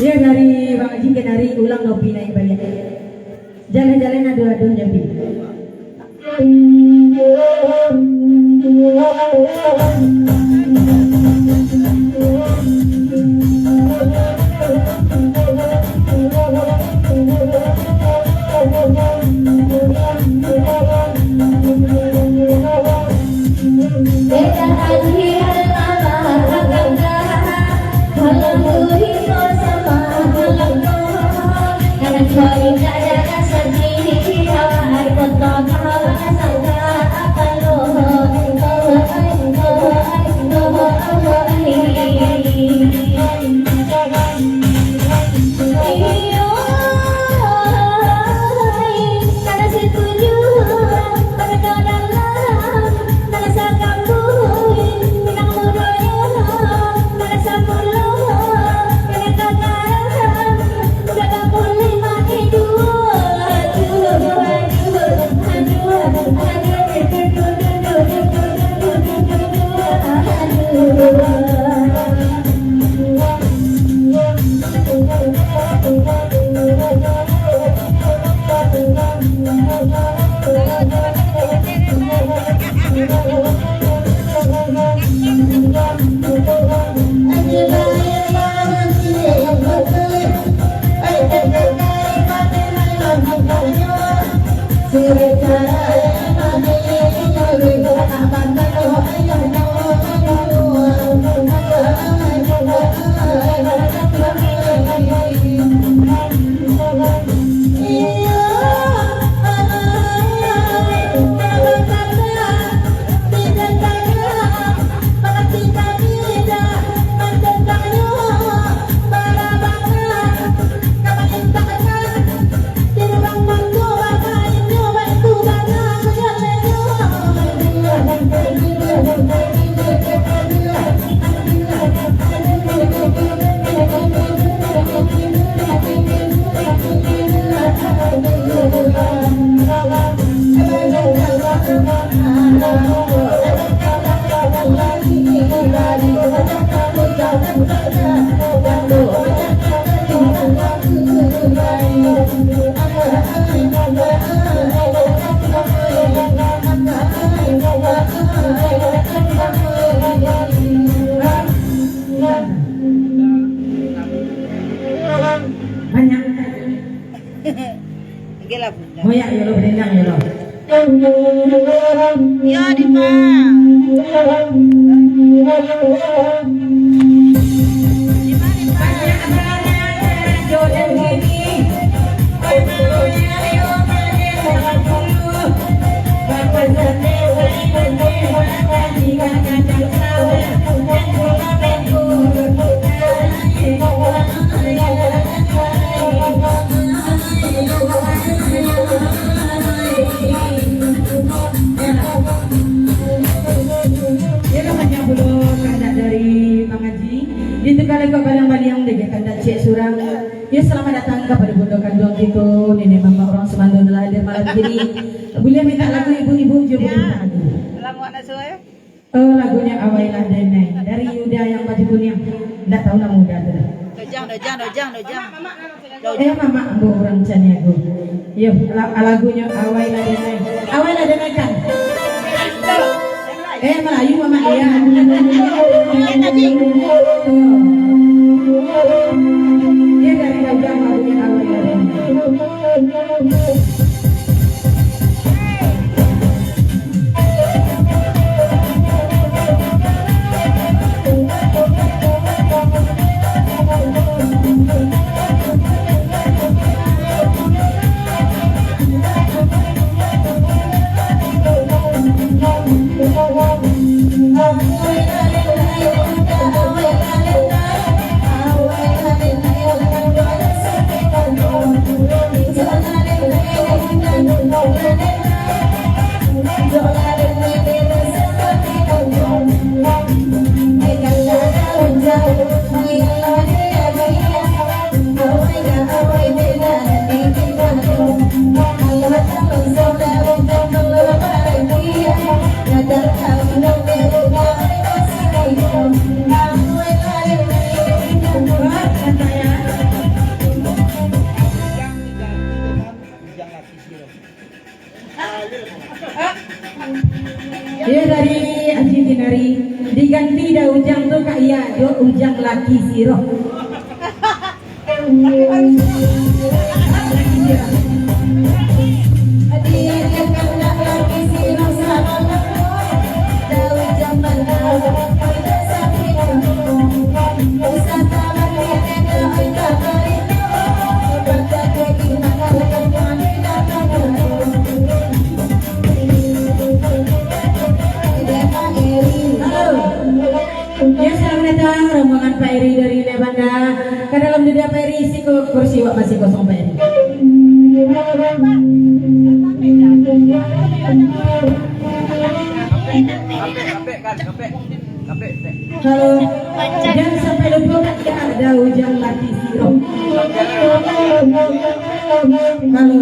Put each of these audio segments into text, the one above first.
Dia dari Bang Haji ke dari ulang ngopi naik balik. Jalan-jalan adu-adu nyepi. Moyak ya lo berendang ya lo. Ya di ma. Di mana gitu nenek mama orang Semando telah hadir malam ini. Boleh minta lagu ibu-ibu juga boleh minta lagu. Lagu anak saya. Lagunya Awailah Denai dari Yuda yang baju kuning. Enggak tahu nama Yuda tu. Dojang. Mama ambo orang Caniago. Yo, lagunya Awailah Denai. Awailah Denai kan. Melayu mama ya. Dia dari Daudang lagunya Awailah Denai. Dia dari Aji Kinari diganti dah ujang tu kak iya do ujang laki siro. Ya, selamat datang rombongan Pak Eri dari Lebanda. Ke dalam dunia Pak Eri isi kursi wak masih kosong Pak Eri. Halo, jangan sampai lupa ya ada ujang lati siro. Halo.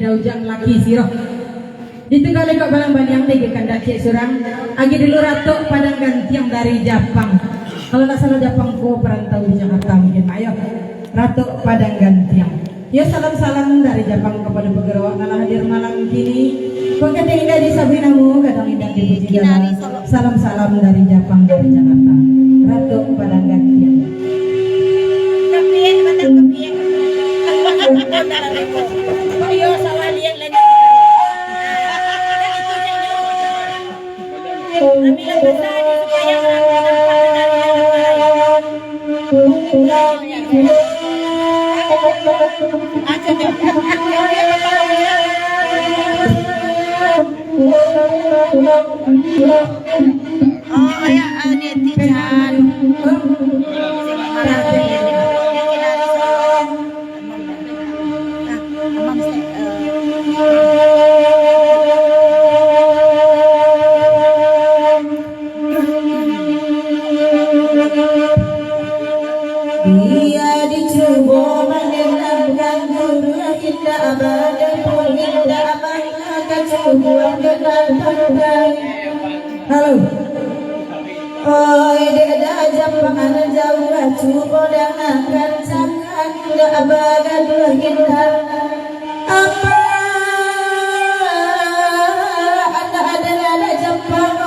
daujang laki siro. Itu kali kok balang baliang lagi kandak cek surang. Agi dulu ratu padang gantiang dari Jepang. Kalau tak salah Jepang ko perantau di Jakarta mungkin. Ayo ratu padang gantiang. Yo salam-salam dari Jepang kepada pegawai ngalah hadir malam kini. Kok kata indah di sabinamu, kadang indah dipuji dalam. Salam-salam dari Jepang dari Jakarta. Ratu padang gantiang. Kapien, batang kapien. Ayo sawali yang lain. Kami lang bersama supaya oh ya ini tijan. Dia dicoba menenangkan guru kita abadi pun kita akan coba dengan pandai. Halo. Oi deda Jepang jauh coba dengarkan sangat tidak abadi pun kita apa ada Jepang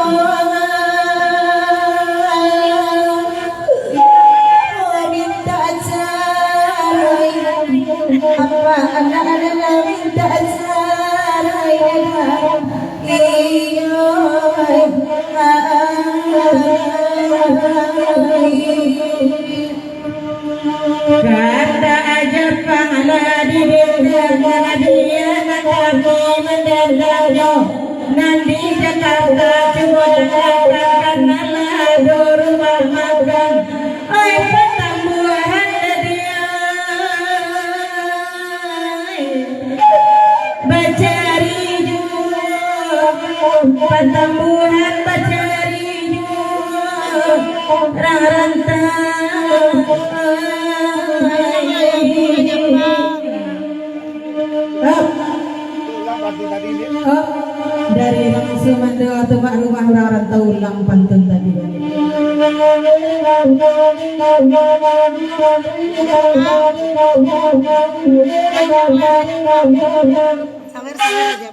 apa anak-anak minta sarai iyo kata aja pangala di dia nanti mendadak nanti Jakarta cuma datang karena rumah makan ay pertambuhan dia bacari pertambuhan bacari dari langsung mandu atau mak rumah orang tahu ulang pantun tadi. Sawer aja.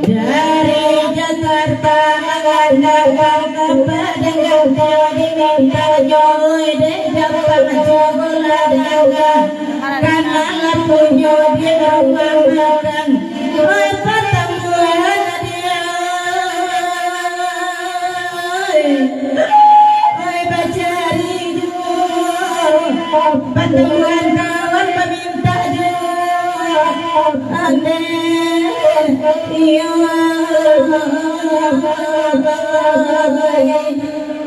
Dari Jakarta mengandalkan kepada yang diminta joy dan Jepang cokoladaga karena punya di rumah makan oi pertemuan dia oi bacari pertemuan kawan peminta ande iya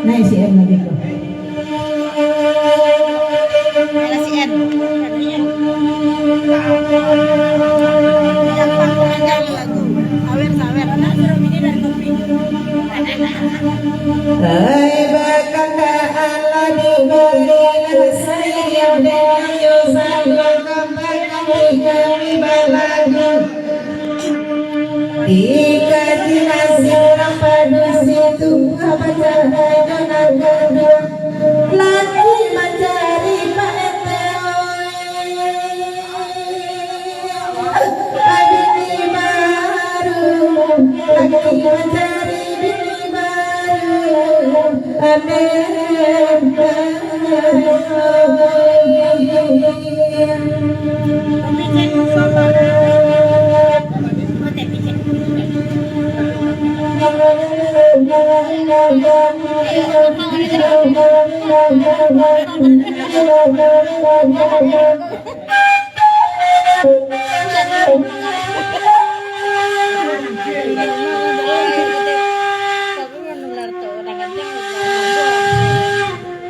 naik si M lagi kok Si N. Yang panjang lagu. Sawer anak suruh ini dan kopi. hai bakanda Allah diberi sayang dan yusangga kami balagu ikati nasirang pada situ apa cahaya naga lagi mencari Pak Bini baru lagi mencari bini baru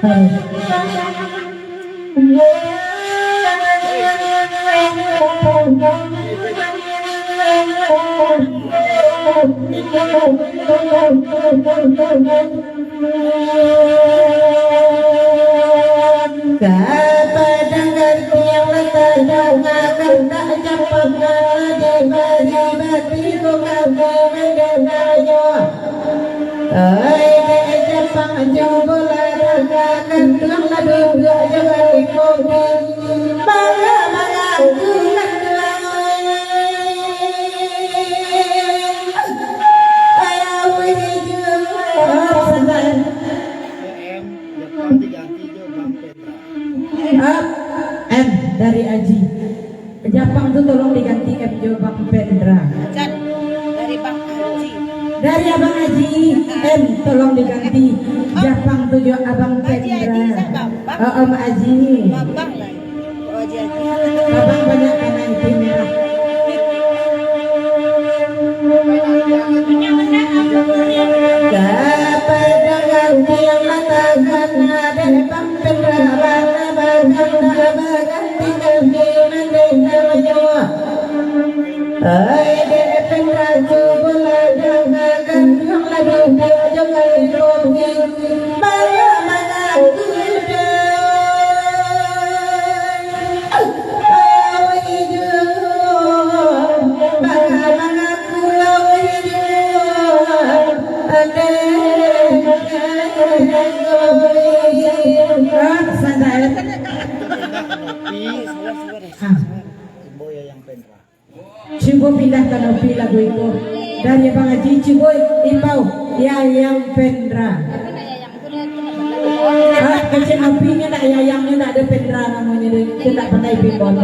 Kapadang yang latadang akan tak japang ada bagi bagi ko kami mendengarnya. Ay japang jumbola akan tuang lalu jangan ikopi bangga bangga tulang tuang ayaw ini santai. M dari Aji. Japang tuh tolong diganti M Jo Bang Pendra. Kan dari Bang Haji. Dari Abang Aji M tolong diganti. Japang tuh Jo Abang Haji Pendra. Bang. Om Aji. Babang lah. Oh Haji. Abang banyak karena itu merah. Kapadang yang matakan ada Bang Pendra ganti kami mendengarnya. Ay Pendra bola jangan yang lalu jangan ikopi bangga bangga kuda ayaw hijau bangga bangga pulau hijau ada santai. Cibo pindah ke Nopi lagu itu dari Bang Haji. Cibo Impau yang Pendra. Kecil Nopinya tak yayangnya tak ada Pendra namanya dia tak pandai pipon.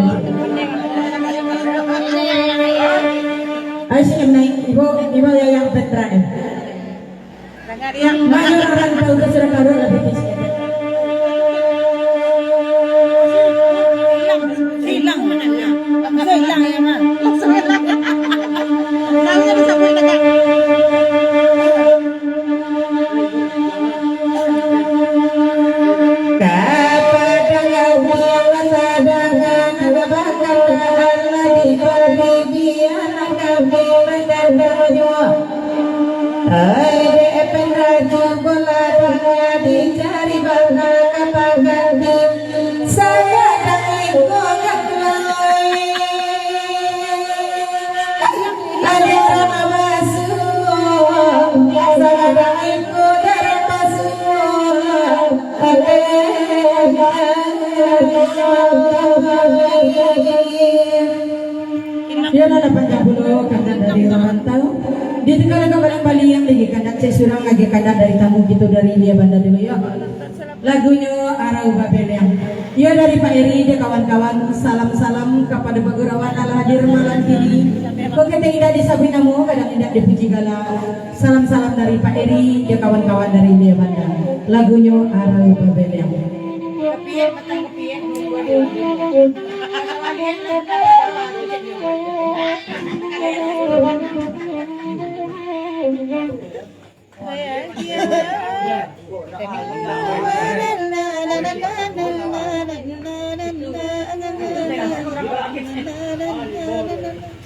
Ayo sih naik ibu yang Pendra yang banyak orang tahu ke sudah baru lebih kecil. Hilang menanya. Hilang ya mah. Tahunya bisa boleh tegak. Kapadang yang lasadangan bakal Allah diberi biar kami mendengarnya. Hai Pendra bola dunia dicari bangga kapan ganti saya tak ikut kakloi ada nama basuh saya tak ikut darah basuh dia ada panjang bulu karena dari rantau di tengah Bali yang lagi kandak saya surang lagi kandak dari tamu gitu dari dia bandar dulu ya. Lagunya Arau Babeleng. Ya dari Pak Eri dia kawan-kawan salam-salam kepada Bagurawan ala hadir malam ini. Kok kita tidak disabi namu kadang tidak dipuji galau. Salam-salam dari Pak Eri dia kawan-kawan dari dia bandar. Lagunya Arau Babeleng.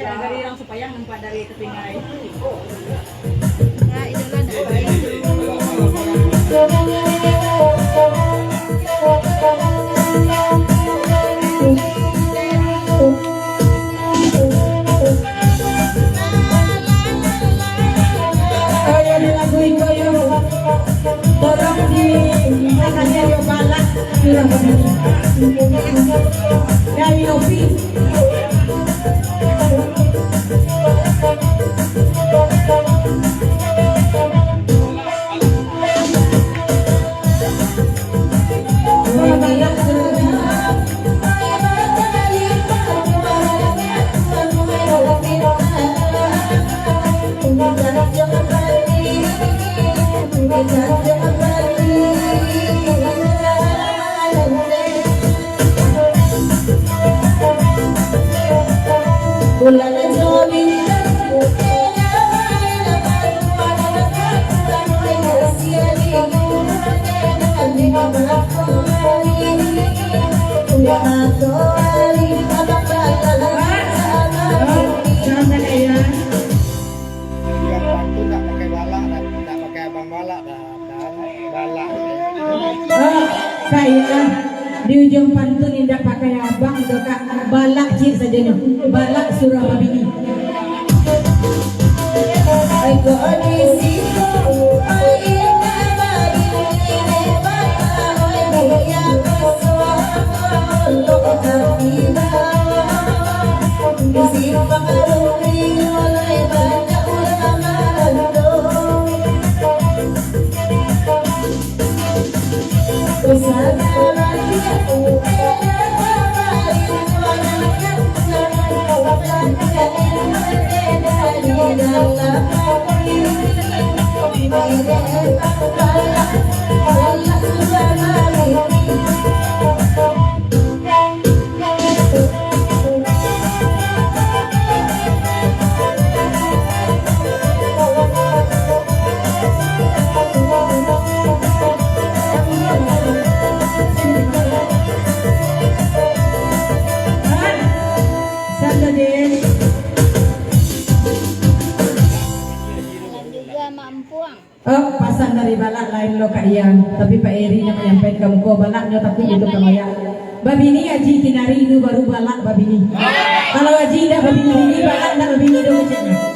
Dari orang supaya nampak dari kepingai. Nah, itulah dari Nopi. di ujung pantun indah pakai abang dekat balak cik saja nih, balak surah babini. Aku odisiku, air nabari ini bagai yang kesuatu tertiba. Isi pengarungi oleh banyak ulama lalu. Usahakan dia Satu din. juga mampuang. Oh, pasan dari balak lain lo Kak Iyang, tapi Pak Eri yang menyampaikan kamu kau balaknya tapi itu kamaya. Babini aji kinari itu baru balak babini. Kalau aji dah babini balak dah babini do macamnya.